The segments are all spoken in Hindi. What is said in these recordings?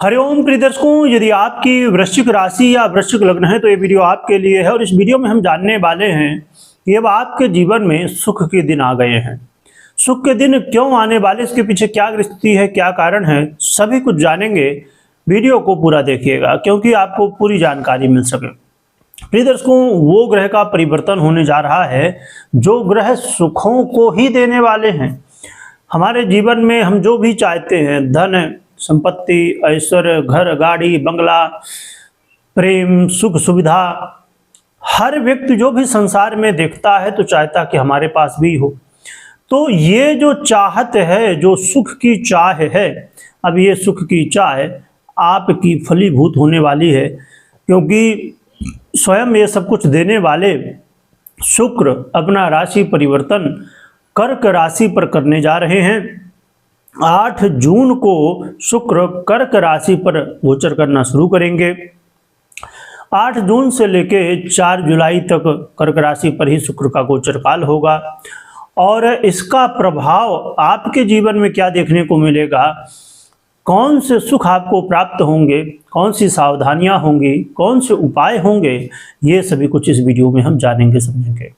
हरिओम प्रिय दर्शकों, यदि आपकी वृश्चिक राशि या वृश्चिक लग्न है तो ये वीडियो आपके लिए है। और इस वीडियो में हम जानने वाले हैं कि अब आपके जीवन में सुख के दिन आ गए हैं। सुख के दिन क्यों आने वाले, इसके पीछे क्या स्थिति है, क्या कारण है, सभी कुछ जानेंगे। वीडियो को पूरा देखिएगा क्योंकि आपको पूरी जानकारी मिल सके। प्रिय दर्शकों, वो ग्रह का परिवर्तन होने जा रहा है जो ग्रह सुखों को ही देने वाले हैं। हमारे जीवन में हम जो भी चाहते हैं, धन संपत्ति, ऐश्वर्य, घर, गाड़ी, बंगला, प्रेम, सुख, सुविधा, हर व्यक्ति जो भी संसार में देखता है तो चाहता कि हमारे पास भी हो। तो ये जो चाहत है, जो सुख की चाह है, अब ये सुख की चाह आपकी फलीभूत होने वाली है क्योंकि स्वयं ये सब कुछ देने वाले शुक्र अपना राशि परिवर्तन कर्क राशि पर करने जा रहे हैं। 8 जून को शुक्र कर्क राशि पर गोचर करना शुरू करेंगे। 8 जून से लेके 4 जुलाई तक कर्क राशि पर ही शुक्र का गोचर काल होगा और इसका प्रभाव आपके जीवन में क्या देखने को मिलेगा, कौन से सुख आपको प्राप्त होंगे, कौन सी सावधानियां होंगी, कौन से उपाय होंगे, ये सभी कुछ इस वीडियो में हम जानेंगे समझेंगे।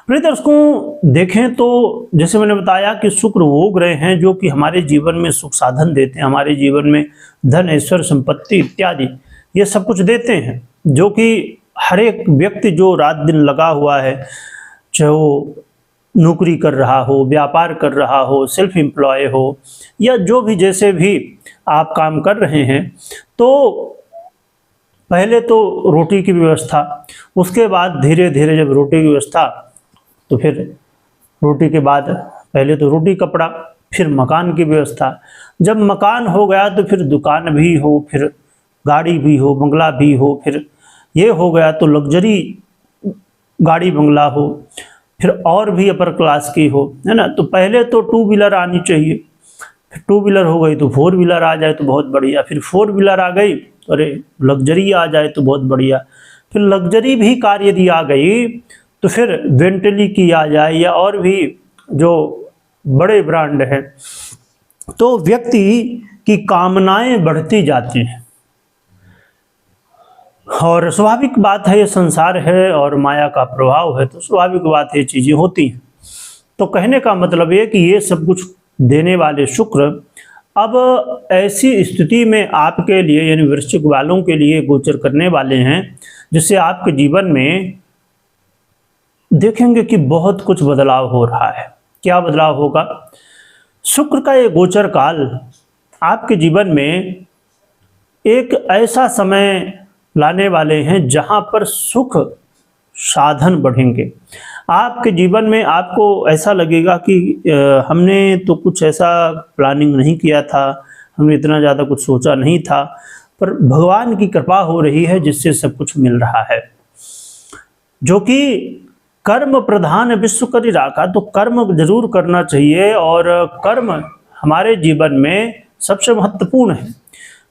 प्रिय दर्शकों, देखें तो जैसे मैंने बताया कि शुक्र वो ग्रह हैं जो कि हमारे जीवन में सुख साधन देते हैं, हमारे जीवन में धन, ऐश्वर्य, संपत्ति इत्यादि ये सब कुछ देते हैं, जो कि हर एक व्यक्ति जो रात दिन लगा हुआ है, चाहे वो नौकरी कर रहा हो, व्यापार कर रहा हो, सेल्फ एम्प्लॉय हो, या जो भी जैसे भी आप काम कर रहे हैं, तो पहले तो रोटी की व्यवस्था, उसके बाद धीरे धीरे जब रोटी की व्यवस्था, तो फिर रोटी के बाद पहले तो रोटी कपड़ा, फिर मकान की व्यवस्था, जब मकान हो गया तो फिर दुकान भी हो, फिर गाड़ी भी हो, बंगला भी हो, फिर ये हो गया तो लग्जरी गाड़ी बंगला हो, फिर और भी अपर क्लास की हो, है ना। तो पहले तो 2 व्हीलर आनी चाहिए, फिर 2 व्हीलर हो गई तो 4 व्हीलर आ जाए तो बहुत बढ़िया, फिर 4 व्हीलर आ गई, अरे लग्जरी आ जाए तो बहुत बढ़िया, फिर लग्जरी भी कार यदि आ गई तो फिर बेंटली की आ जाए या और भी जो बड़े ब्रांड हैं। तो व्यक्ति की कामनाएं बढ़ती जाती हैं और स्वाभाविक बात है, ये संसार है और माया का प्रभाव है, तो स्वाभाविक बात है ये चीजें होती हैं। तो कहने का मतलब ये कि ये सब कुछ देने वाले शुक्र अब ऐसी स्थिति में आपके लिए यानी वृश्चिक वालों के लिए गोचर करने वाले हैं जिससे आपके जीवन में देखेंगे कि बहुत कुछ बदलाव हो रहा है। क्या बदलाव होगा? शुक्र का ये गोचर काल आपके जीवन में एक ऐसा समय लाने वाले हैं जहां पर सुख साधन बढ़ेंगे। आपके जीवन में आपको ऐसा लगेगा कि हमने तो कुछ ऐसा प्लानिंग नहीं किया था, हमने इतना ज़्यादा कुछ सोचा नहीं था, पर भगवान की कृपा हो रही है जिससे सब कुछ मिल रहा है। जो कि कर्म प्रधान विश्व करि राखा, तो कर्म जरूर करना चाहिए और कर्म हमारे जीवन में सबसे महत्वपूर्ण है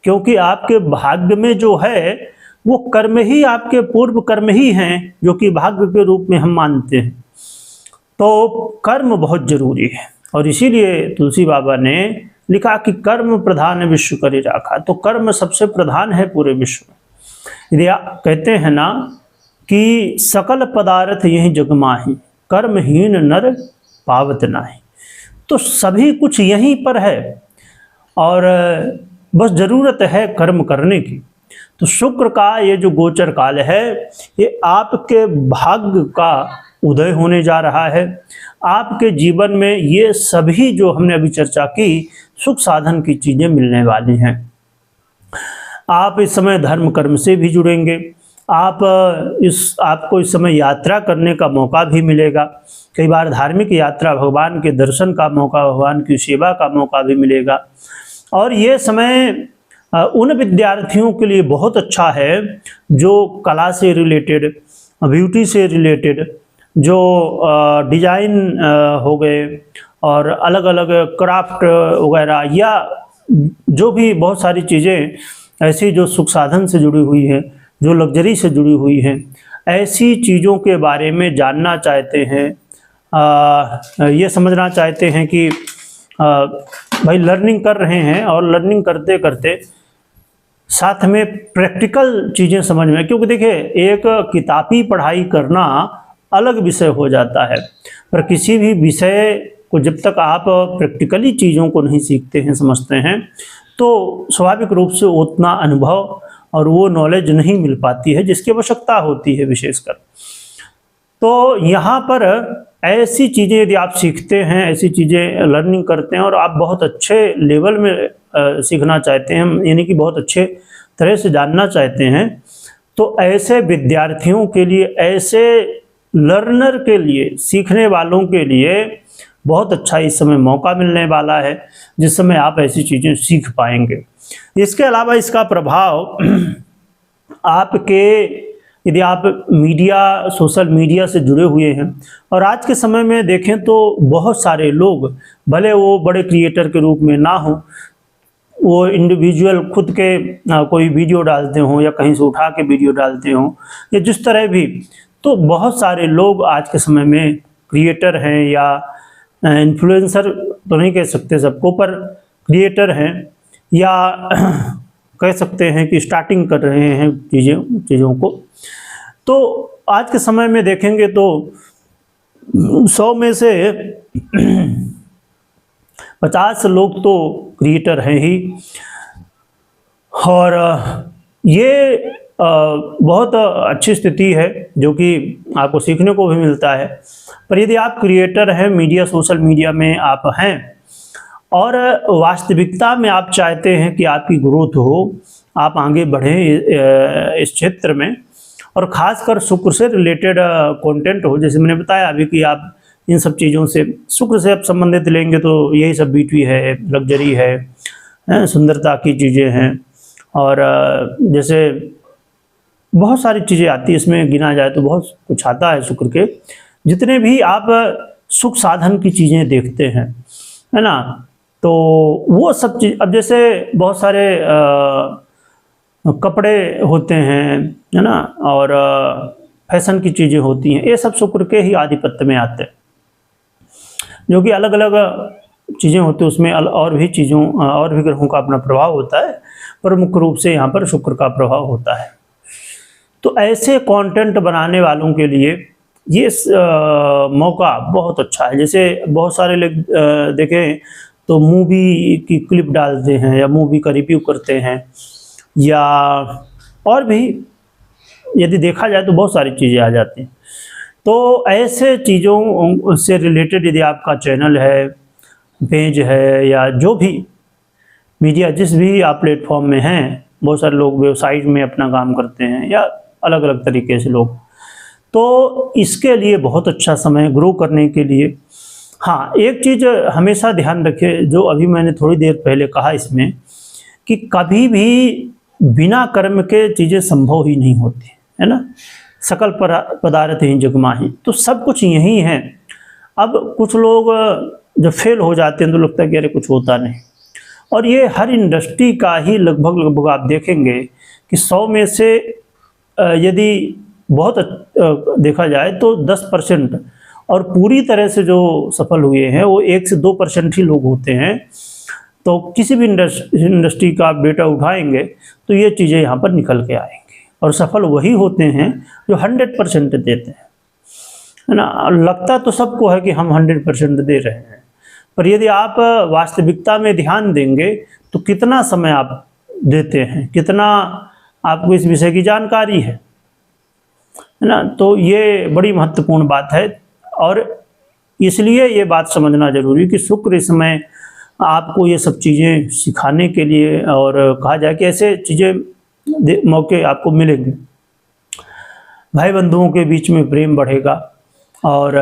क्योंकि आपके भाग्य में जो है वो कर्म ही, आपके पूर्व कर्म ही हैं जो कि भाग्य के रूप में हम मानते हैं। तो कर्म बहुत जरूरी है और इसीलिए तुलसी बाबा ने लिखा कि कर्म प्रधान विश्व करि राखा, तो कर्म सबसे प्रधान है पूरे विश्व में। यदि कहते हैं ना कि सकल पदार्थ यही जग माही, कर्महीन नर पावत नाही, तो सभी कुछ यहीं पर है और बस जरूरत है कर्म करने की। तो शुक्र का ये जो गोचर काल है ये आपके भाग्य का उदय होने जा रहा है। आपके जीवन में ये सभी जो हमने अभी चर्चा की सुख साधन की चीजें मिलने वाली हैं। आप इस समय धर्म कर्म से भी जुड़ेंगे, आपको इस समय यात्रा करने का मौका भी मिलेगा। कई बार धार्मिक यात्रा, भगवान के दर्शन का मौका, भगवान की सेवा का मौका भी मिलेगा। और ये समय उन विद्यार्थियों के लिए बहुत अच्छा है जो कला से रिलेटेड, ब्यूटी से रिलेटेड, जो डिजाइन हो गए और अलग अलग क्राफ्ट वगैरह, या जो भी बहुत सारी चीज़ें ऐसी जो सुख साधन से जुड़ी हुई हैं, जो लग्जरी से जुड़ी हुई हैं, ऐसी चीज़ों के बारे में जानना चाहते हैं, ये समझना चाहते हैं कि भाई लर्निंग कर रहे हैं और लर्निंग करते करते साथ में प्रैक्टिकल चीज़ें समझ में, क्योंकि देखिए एक किताबी पढ़ाई करना अलग विषय हो जाता है, पर किसी भी विषय को जब तक आप प्रैक्टिकली चीज़ों को नहीं सीखते हैं, समझते हैं, तो स्वाभाविक रूप से उतना अनुभव और वो नॉलेज नहीं मिल पाती है जिसकी आवश्यकता होती है विशेषकर। तो यहाँ पर ऐसी चीज़ें यदि आप सीखते हैं, ऐसी चीज़ें लर्निंग करते हैं और आप बहुत अच्छे लेवल में सीखना चाहते हैं, यानी कि बहुत अच्छे तरह से जानना चाहते हैं, तो ऐसे विद्यार्थियों के लिए, ऐसे लर्नर के लिए, सीखने वालों के लिए बहुत अच्छा इस समय मौका मिलने वाला है, जिस समय आप ऐसी चीज़ें सीख पाएंगे। इसके अलावा इसका प्रभाव आपके, यदि आप मीडिया, सोशल मीडिया से जुड़े हुए हैं, और आज के समय में देखें तो बहुत सारे लोग, भले वो बड़े क्रिएटर के रूप में ना हो, वो इंडिविजुअल खुद के कोई वीडियो डालते हों या कहीं से उठा के वीडियो डालते हों या जिस तरह भी, तो बहुत सारे लोग आज के समय में क्रिएटर हैं या इन्फ्लुएंसर तो नहीं कह सकते सबको, पर क्रिएटर हैं या कह सकते हैं कि स्टार्टिंग कर रहे हैं चीज़ों को। तो आज के समय में देखेंगे तो 100 में से 50 लोग तो क्रिएटर हैं ही, और ये बहुत अच्छी स्थिति है जो कि आपको सीखने को भी मिलता है। पर यदि आप क्रिएटर हैं, मीडिया, सोशल मीडिया में आप हैं और वास्तविकता में आप चाहते हैं कि आपकी ग्रोथ हो, आप आगे बढ़ें इस क्षेत्र में, और ख़ासकर शुक्र से रिलेटेड कंटेंट हो, जैसे मैंने बताया अभी कि आप इन सब चीज़ों से, शुक्र से आप संबंधित लेंगे तो यही सब ब्यूटी है, लग्जरी है, सुंदरता की चीज़ें हैं, और जैसे बहुत सारी चीज़ें आती है, इसमें गिना जाए तो बहुत कुछ आता है शुक्र के। जितने भी आप सुख साधन की चीज़ें देखते हैं, है ना, तो वो सब चीज़, अब जैसे बहुत सारे कपड़े होते हैं, है ना, और फैशन की चीज़ें होती हैं, ये सब शुक्र के ही आधिपत्य में आते हैं, जो कि अलग अलग चीज़ें होती हैं, उसमें और भी चीज़ों, और भी ग्रहों का अपना प्रभाव होता है, पर मुख्य रूप से यहाँ पर शुक्र का प्रभाव होता है। तो ऐसे कंटेंट बनाने वालों के लिए ये मौका बहुत अच्छा है। जैसे बहुत सारे लोग देखें तो मूवी की क्लिप डालते हैं या मूवी का रिव्यू करते हैं, या और भी यदि देखा जाए तो बहुत सारी चीज़ें आ जाती हैं। तो ऐसे चीज़ों से रिलेटेड यदि आपका चैनल है, पेज है, या जो भी मीडिया, जिस भी आप प्लेटफॉर्म में हैं, बहुत सारे लोग वेबसाइट में अपना काम करते हैं या अलग अलग तरीके से लोग, तो इसके लिए बहुत अच्छा समय ग्रो करने के लिए। हाँ, एक चीज़ हमेशा ध्यान रखें, जो अभी मैंने थोड़ी देर पहले कहा इसमें, कि कभी भी बिना कर्म के चीज़ें संभव ही नहीं होती, है ना। सकल पदार्थ ही जग माही, तो सब कुछ यही है। अब कुछ लोग जब फेल हो जाते हैं तो लगता है कि अरे कुछ होता नहीं, और ये हर इंडस्ट्री का ही लगभग आप देखेंगे कि 100 में से यदि बहुत देखा जाए तो 10%, और पूरी तरह से जो सफल हुए हैं वो 1 से 2% ही लोग होते हैं। तो किसी भी इंडस्ट्री का आप डेटा उठाएंगे तो ये चीज़ें यहाँ पर निकल के आएंगी, और सफल वही होते हैं जो 100% देते हैं, है ना। लगता तो सबको है कि हम 100% दे रहे हैं, पर यदि आप वास्तविकता में ध्यान देंगे तो कितना समय आप देते हैं, कितना आपको इस विषय की जानकारी है ना। तो ये बड़ी महत्वपूर्ण बात है, और इसलिए ये बात समझना जरूरी कि शुक्र इस समय आपको ये सब चीज़ें सिखाने के लिए, और कहा जाए कि ऐसे चीज़ें मौके आपको मिलेंगे, भाई बंधुओं के बीच में प्रेम बढ़ेगा, और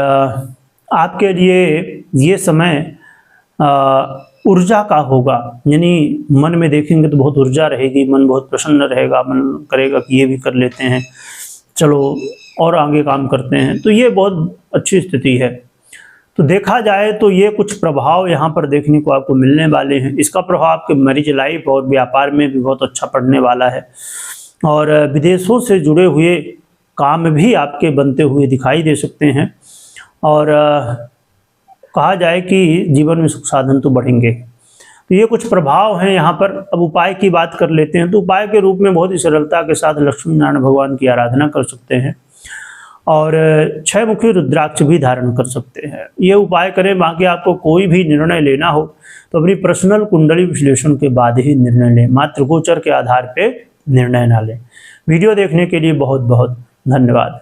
आपके लिए ये समय ऊर्जा का होगा। यानी मन में देखेंगे तो बहुत ऊर्जा रहेगी, मन बहुत प्रसन्न रहेगा, मन करेगा कि ये भी कर लेते हैं, चलो और आगे काम करते हैं। तो ये बहुत अच्छी स्थिति है। तो देखा जाए तो ये कुछ प्रभाव यहाँ पर देखने को आपको मिलने वाले हैं। इसका प्रभाव आपके मैरिज लाइफ और व्यापार में भी बहुत अच्छा पड़ने वाला है, और विदेशों से जुड़े हुए काम भी आपके बनते हुए दिखाई दे सकते हैं, और कहा जाए कि जीवन में सुख साधन तो बढ़ेंगे। तो ये कुछ प्रभाव हैं यहाँ पर। अब उपाय की बात कर लेते हैं। तो उपाय के रूप में बहुत ही सरलता के साथ लक्ष्मी नारायण भगवान की आराधना कर सकते हैं और 6 मुखी रुद्राक्ष भी धारण कर सकते हैं। ये उपाय करें। बाकी आपको कोई भी निर्णय लेना हो तो अपनी पर्सनल कुंडली विश्लेषण के बाद ही निर्णय लें, मात्र गोचर के आधार पे निर्णय ना लें। वीडियो देखने के लिए बहुत बहुत धन्यवाद।